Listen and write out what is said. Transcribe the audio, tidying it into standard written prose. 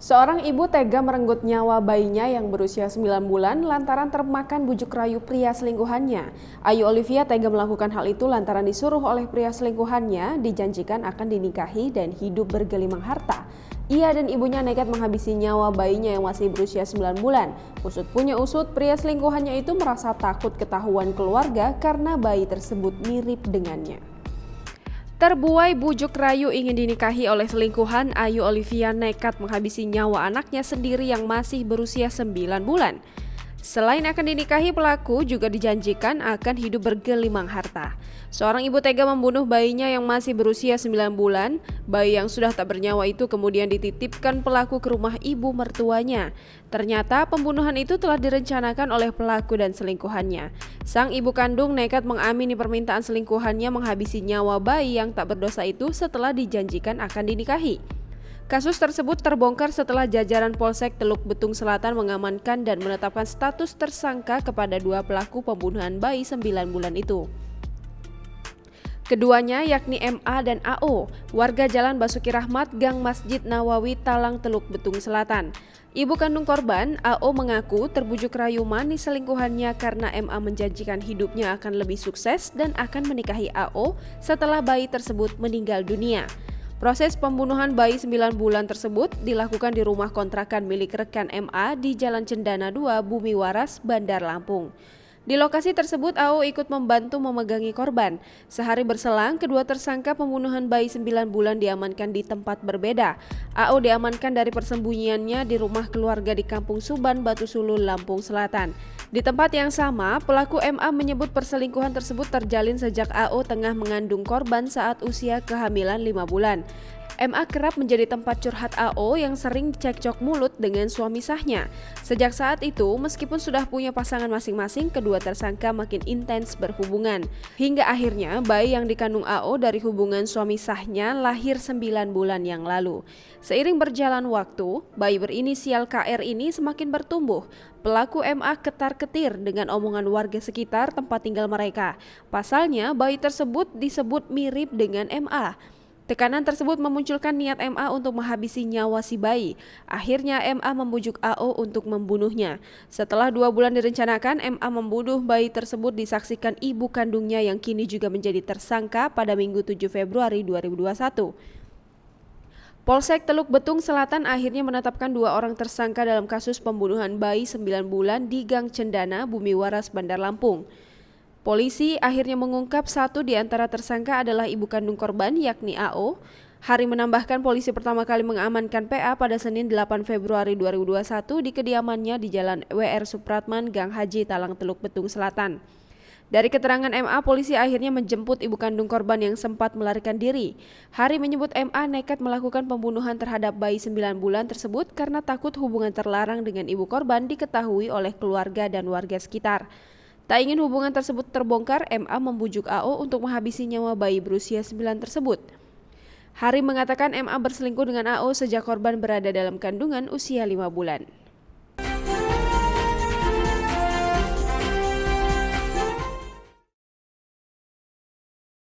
Seorang ibu tega merenggut nyawa bayinya yang berusia 9 bulan lantaran termakan bujuk rayu pria selingkuhannya. Ayu Olivia tega melakukan hal itu lantaran disuruh oleh pria selingkuhannya dijanjikan akan dinikahi dan hidup bergelimang harta. Ia dan ibunya nekat menghabisi nyawa bayinya yang masih berusia 9 bulan. Usut punya usut, pria selingkuhannya itu merasa takut ketahuan keluarga karena bayi tersebut mirip dengannya. Terbuai bujuk rayu ingin dinikahi oleh selingkuhan, Ayu Olivia nekat menghabisi nyawa anaknya sendiri yang masih berusia 9 bulan. Selain akan dinikahi, pelaku juga dijanjikan akan hidup bergelimang harta. Seorang ibu tega membunuh bayinya yang masih berusia 9 bulan. Bayi yang sudah tak bernyawa itu kemudian dititipkan pelaku ke rumah ibu mertuanya. Ternyata pembunuhan itu telah direncanakan oleh pelaku dan selingkuhannya. Sang ibu kandung nekat mengamini permintaan selingkuhannya menghabisi nyawa bayi yang tak berdosa itu setelah dijanjikan akan dinikahi. Kasus tersebut terbongkar setelah jajaran Polsek Teluk Betung Selatan mengamankan dan menetapkan status tersangka kepada dua pelaku pembunuhan bayi 9 bulan itu. Keduanya yakni MA dan AO, warga Jalan Basuki Rahmat, Gang Masjid Nawawi, Talang, Teluk Betung Selatan. Ibu kandung korban, AO, mengaku terbujuk rayu manis selingkuhannya karena MA menjanjikan hidupnya akan lebih sukses dan akan menikahi AO setelah bayi tersebut meninggal dunia. Proses pembunuhan bayi 9 bulan tersebut dilakukan di rumah kontrakan milik rekan MA di Jalan Cendana 2, Bumi Waras, Bandar Lampung. Di lokasi tersebut, AO ikut membantu memegangi korban. Sehari berselang, kedua tersangka pembunuhan bayi 9 bulan diamankan di tempat berbeda. AO diamankan dari persembunyiannya di rumah keluarga di Kampung Suban, Batu Sulul, Lampung Selatan. Di tempat yang sama, pelaku MA menyebut perselingkuhan tersebut terjalin sejak AO tengah mengandung korban saat usia kehamilan 5 bulan. MA kerap menjadi tempat curhat AO yang sering cekcok mulut dengan suami sahnya. Sejak saat itu, meskipun sudah punya pasangan masing-masing, kedua tersangka makin intens berhubungan. Hingga akhirnya, bayi yang dikandung AO dari hubungan suami sahnya lahir 9 bulan yang lalu. Seiring berjalan waktu, bayi berinisial KR ini semakin bertumbuh. Pelaku MA ketar-ketir dengan omongan warga sekitar tempat tinggal mereka. Pasalnya, bayi tersebut disebut mirip dengan MA. Tekanan tersebut memunculkan niat MA untuk menghabisi nyawa si bayi. Akhirnya MA membujuk AO untuk membunuhnya. Setelah 2 bulan direncanakan, MA membunuh bayi tersebut disaksikan ibu kandungnya yang kini juga menjadi tersangka pada Minggu 7 Februari 2021. Polsek Teluk Betung Selatan akhirnya menetapkan 2 orang tersangka dalam kasus pembunuhan bayi 9 bulan di Gang Cendana, Bumi Waras, Bandar Lampung. Polisi akhirnya mengungkap satu di antara tersangka adalah ibu kandung korban yakni AO. Hari menambahkan polisi pertama kali mengamankan PA pada Senin 8 Februari 2021 di kediamannya di Jalan WR Supratman, Gang Haji, Talang, Teluk Betung Selatan. Dari keterangan MA, polisi akhirnya menjemput ibu kandung korban yang sempat melarikan diri. Hari menyebut MA nekat melakukan pembunuhan terhadap bayi 9 bulan tersebut karena takut hubungan terlarang dengan ibu korban diketahui oleh keluarga dan warga sekitar. Tak ingin hubungan tersebut terbongkar, MA membujuk AO untuk menghabisi nyawa bayi berusia 9 tersebut. Hari mengatakan MA berselingkuh dengan AO sejak korban berada dalam kandungan usia 5 bulan.